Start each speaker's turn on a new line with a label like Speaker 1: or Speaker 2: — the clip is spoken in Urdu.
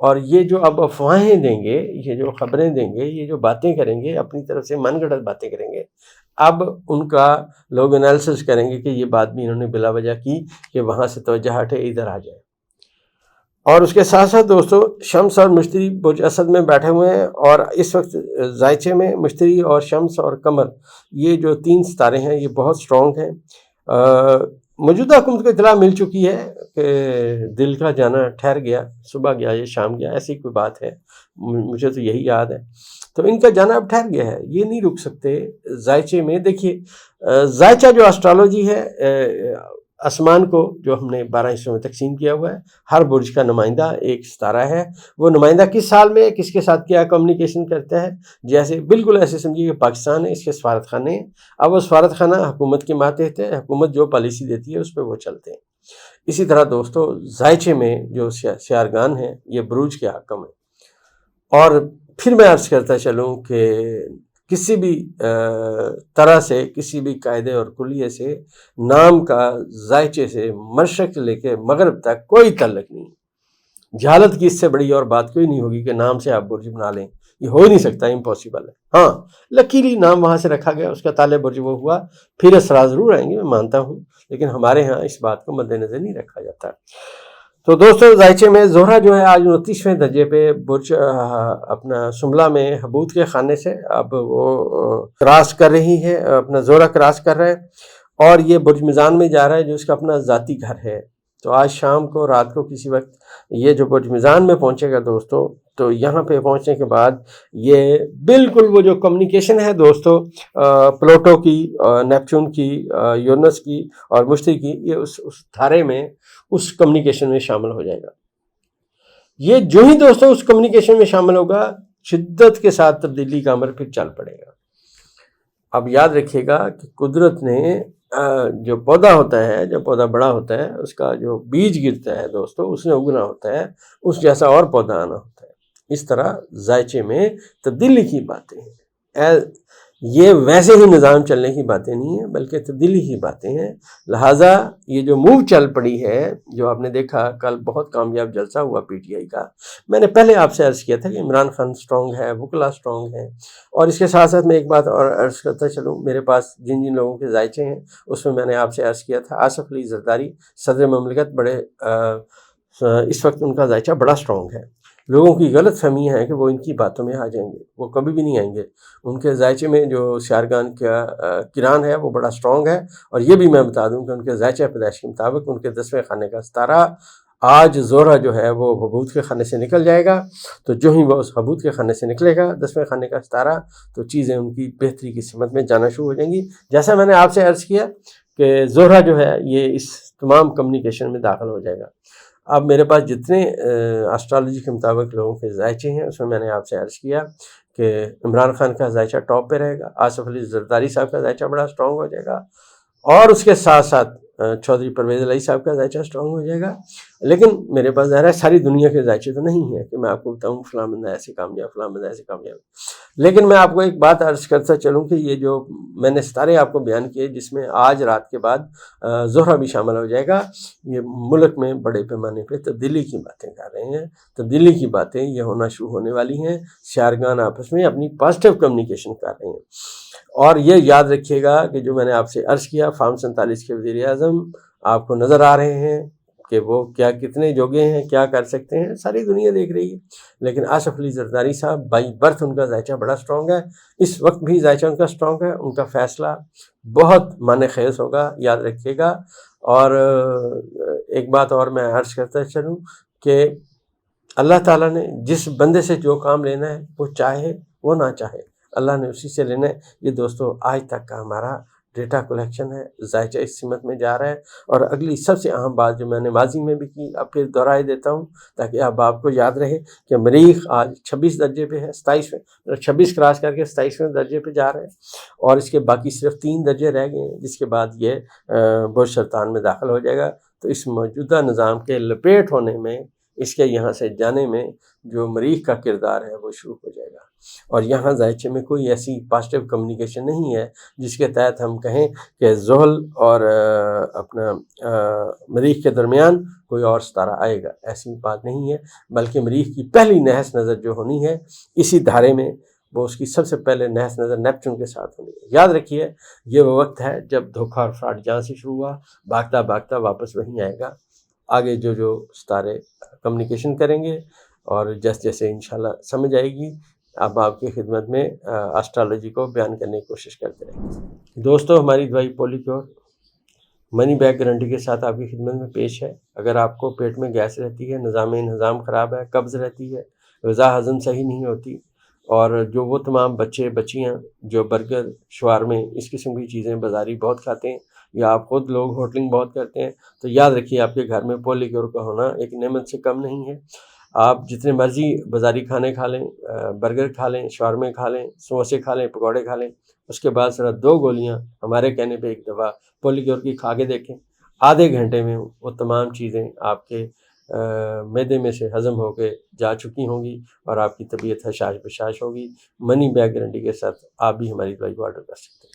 Speaker 1: اور یہ جو اب افواہیں دیں گے، یہ جو خبریں دیں گے، یہ جو باتیں کریں گے، اپنی طرف سے من گھڑت باتیں کریں گے، اب ان کا لوگ انالیسس کریں گے کہ یہ بات بھی انہوں نے بلا وجہ کی کہ وہاں سے توجہ ہٹے ادھر آ جائے۔ اور اس کے ساتھ ساتھ دوستو، شمس اور مشتری برج اسد میں بیٹھے ہوئے ہیں، اور اس وقت ذائچے میں مشتری اور شمس اور قمر، یہ جو 3 ستارے ہیں، یہ بہت سٹرونگ ہیں۔ موجودہ حکومت کو اطلاع مل چکی ہے کہ دل کا جانا ٹھہر گیا، صبح گیا یا شام گیا، ایسی کوئی بات ہے، مجھے تو یہی یاد ہے۔ تو ان کا جانا اب ٹھہر گیا ہے، یہ نہیں رک سکتے۔ ذائچے میں دیکھیے، ذائچہ جو اسٹرالوجی ہے، آسمان کو جو ہم نے 12 حصوں میں تقسیم کیا ہوا ہے، ہر برج کا نمائندہ ایک ستارہ ہے، وہ نمائندہ کس سال میں کس کے ساتھ کیا کمیونیکیشن کرتا ہے، جیسے بالکل ایسے سمجھیے کہ پاکستان ہے، اس کے سفارت خانے ہیں، اب وہ سفارت خانہ حکومت کے ماتحت ہے، حکومت جو پالیسی دیتی ہے اس پہ وہ چلتے ہیں۔ اسی طرح دوستو، ذائچے میں جو سیارگان ہیں، یہ بروج کے حاکم ہیں۔ اور پھر میں عرض کرتا چلوں کہ کسی بھی طرح سے، کسی بھی قاعدے اور کلیے سے، نام کا ذائچے سے مشرق لے کے مغرب تک کوئی تعلق نہیں۔ جہالت کی اس سے بڑی اور بات کوئی نہیں ہوگی کہ نام سے آپ برج بنا لیں، یہ ہو ہی نہیں سکتا، امپاسبل ہے۔ ہاں، لکیلی نام وہاں سے رکھا گیا، اس کا تالے برج وہ ہوا، پھر اسرار ضرور آئیں گے، میں مانتا ہوں، لیکن ہمارے ہاں اس بات کو مد نظر نہیں رکھا جاتا۔ تو دوستو، ذائچے میں زہرہ جو ہے آج 29ویں درجے پہ برج اپنا سملہ میں حبوط کے خانے سے اب وہ کراس کر رہی ہے، اپنا زہرہ کراس کر رہا ہے، اور یہ برج میزان میں جا رہا ہے جو اس کا اپنا ذاتی گھر ہے۔ تو آج شام کو، رات کو کسی وقت یہ جو برج میزان میں پہنچے گا دوستو، تو یہاں پہ پہنچنے کے بعد یہ بالکل وہ جو کمیونیکیشن ہے دوستو، پلوٹو کی، نیپچون کی، یورنس کی اور مشتری کی، یہ اس دھارے میں، اس کمیونیکیشن میں شامل ہو جائے گا۔ یہ جو ہی دوستو اس کمیونیکیشن میں شامل ہوگا، شدت کے ساتھ تبدیلی کا عمل پھر چل پڑے گا۔ اب یاد رکھیے گا کہ قدرت نے جو پودا ہوتا ہے، جب پودا بڑا ہوتا ہے، اس کا جو بیج گرتا ہے دوستو، اس نے اگنا ہوتا ہے، اس جیسا اور پودا آنا ہوتا ہے۔ اس طرح ذائچے میں تبدیلی کی باتیں ہیں، یہ ویسے ہی نظام چلنے کی باتیں نہیں ہیں، بلکہ تبدیلی کی باتیں ہیں۔ لہٰذا یہ جو موو چل پڑی ہے، جو آپ نے دیکھا کل بہت کامیاب جلسہ ہوا پی ٹی آئی کا، میں نے پہلے آپ سے عرض کیا تھا کہ عمران خان سٹرونگ ہے، وکلا سٹرونگ ہے، اور اس کے ساتھ ساتھ میں ایک بات اور عرض کرتا چلوں، میرے پاس جن جن لوگوں کے ذائچے ہیں اس میں نے آپ سے عرض کیا تھا، آصف علی زرداری صدر مملکت، بڑے اس وقت ان کا ذائچہ بڑا سٹرونگ ہے۔ لوگوں کی غلط فہمی ہے کہ وہ ان کی باتوں میں آ جائیں گے، وہ کبھی بھی نہیں آئیں گے۔ ان کے ذائچے میں جو سیارگان کا کران ہے وہ بڑا سٹرونگ ہے، اور یہ بھی میں بتا دوں کہ ان کے ذائچہ پیدائش کے مطابق ان کے 10ویں خانے کا ستارہ آج زہرہ جو ہے وہ حبوط کے خانے سے نکل جائے گا۔ تو جو ہی وہ اس حبوط کے خانے سے نکلے گا 10ویں خانے کا ستارہ، تو چیزیں ان کی بہتری کی سمت میں جانا شروع ہو جائیں گی۔ جیسا میں نے آپ سے عرض کیا کہ زہرہ جو ہے یہ اس تمام کمیونیکیشن میں داخل ہو جائے گا۔ اب میرے پاس جتنے اسٹرالوجی کے مطابق لوگوں کے ذائچے ہیں، اس میں نے آپ سے عرض کیا کہ عمران خان کا ذائچہ ٹاپ پہ رہے گا، آصف علی زرداری صاحب کا ذائچہ بڑا سٹرونگ ہو جائے گا، اور اس کے ساتھ ساتھ چودھری پرویز الہی صاحب کا ذائچہ سٹرونگ ہو جائے گا۔ لیکن میرے پاس ظاہر ہے ساری دنیا کے ذائچے تو نہیں ہیں کہ میں آپ کو بتاؤں فلاں بندہ ایسے کامیاب، فلاں بندہ ایسے کامیاب۔ لیکن میں آپ کو ایک بات عرض کرتا چلوں کہ یہ جو میں نے ستارے آپ کو بیان کیے، جس میں آج رات کے بعد زہرہ بھی شامل ہو جائے گا، یہ ملک میں بڑے پیمانے پہ تبدیلی کی باتیں کر رہے ہیں۔ تبدیلی کی باتیں یہ ہونا شروع ہونے والی ہیں، سیارگان آپس میں اپنی پازیٹیو کمیونیکیشن کر رہے ہیں۔ اور یہ یاد رکھیے گا کہ جو میں نے آپ سے عرض کیا، فارم 47 کے وزیر اعظم آپ کو نظر آ رہے ہیں کہ وہ کیا کتنے جوگے ہیں، کیا کر سکتے ہیں، ساری دنیا دیکھ رہی ہے۔ لیکن آصف علی زرداری صاحب بائی برتھ ان کا ذائچہ بڑا سٹرونگ ہے، اس وقت بھی ذائچہ ان کا سٹرونگ ہے، ان کا فیصلہ بہت معنی خیز ہوگا، یاد رکھیے گا۔ اور ایک بات اور میں عرض کرتا چلوں کہ اللہ تعالیٰ نے جس بندے سے جو کام لینا ہے، وہ چاہے وہ نہ چاہے، اللہ نے اسی سے لینا ہے۔ یہ دوستو آج تک کا ہمارا ڈیٹا کلیکشن ہے، ذائچہ اس سمت میں جا رہا ہے۔ اور اگلی سب سے اہم بات جو میں نے ماضی میں بھی کی، اب پھر دہرائے دیتا ہوں تاکہ اب آپ کو یاد رہے کہ مریخ آج 26 درجے پہ ہے، 27ویں 26 کراس کر کے 27ویں درجے پہ جا رہے ہیں، اور اس کے باقی صرف 3 درجے رہ گئے ہیں، جس کے بعد یہ برج سرطان میں داخل ہو جائے گا۔ تو اس موجودہ نظام کے لپیٹ ہونے میں اس کے یہاں سے جانے میں جو مریخ کا کردار ہے وہ شروع ہو جائے گا۔ اور یہاں ذائچے میں کوئی ایسی پازیٹیو کمیونیکیشن نہیں ہے جس کے تحت ہم کہیں کہ زحل اور اپنا مریخ کے درمیان کوئی اور ستارہ آئے گا، ایسی بات نہیں ہے، بلکہ مریخ کی پہلی نحس نظر جو ہونی ہے اسی دھارے میں، وہ اس کی سب سے پہلے نحس نظر نیپچون کے ساتھ ہونی ہے۔ یاد رکھیے یہ وہ وقت ہے جب دھوکہ اور فراڈ جہاں سے شروع ہوا بھاگتا بھاگتا واپس وہیں آئے گا۔ آگے جو ستارے کمیونیکیشن کریں گے اور جیسے انشاءاللہ سمجھ آئے گی، اب آپ کی خدمت میں اسٹرالوجی کو بیان کرنے کی کوشش کرتے رہیں گے۔ دوستو، ہماری دوائی پولیکیور منی بیک گارنٹی کے ساتھ آپ کی خدمت میں پیش ہے۔ اگر آپ کو پیٹ میں گیس رہتی ہے، نظام خراب ہے، قبض رہتی ہے، غذا ہضم صحیح نہیں ہوتی، اور جو وہ تمام بچے بچیاں جو برگر شوارمے اس قسم کی چیزیں بازاری بہت کھاتے ہیں، یا آپ خود لوگ ہوٹلنگ بہت کرتے ہیں، تو یاد رکھیے آپ کے گھر میں پولیکیور کا ہونا ایک نعمت سے کم نہیں ہے۔ آپ جتنے مرضی بازاری کھانے کھا لیں، برگر کھا لیں، شاورمے کھا لیں، سموسے کھا لیں، پکوڑے کھا لیں، اس کے بعد صرف 2 گولیاں ہمارے کہنے پہ ایک دفعہ پولیکیور کی کھا کے دیکھیں، آدھے گھنٹے میں وہ تمام چیزیں آپ کے معدے میں سے ہضم ہو کے جا چکی ہوں گی اور آپ کی طبیعت حشاش بشاش ہوگی۔ منی بیک گارنٹی کے ساتھ آپ بھی ہماری دوائی کو آرڈر کر سکتے ہیں۔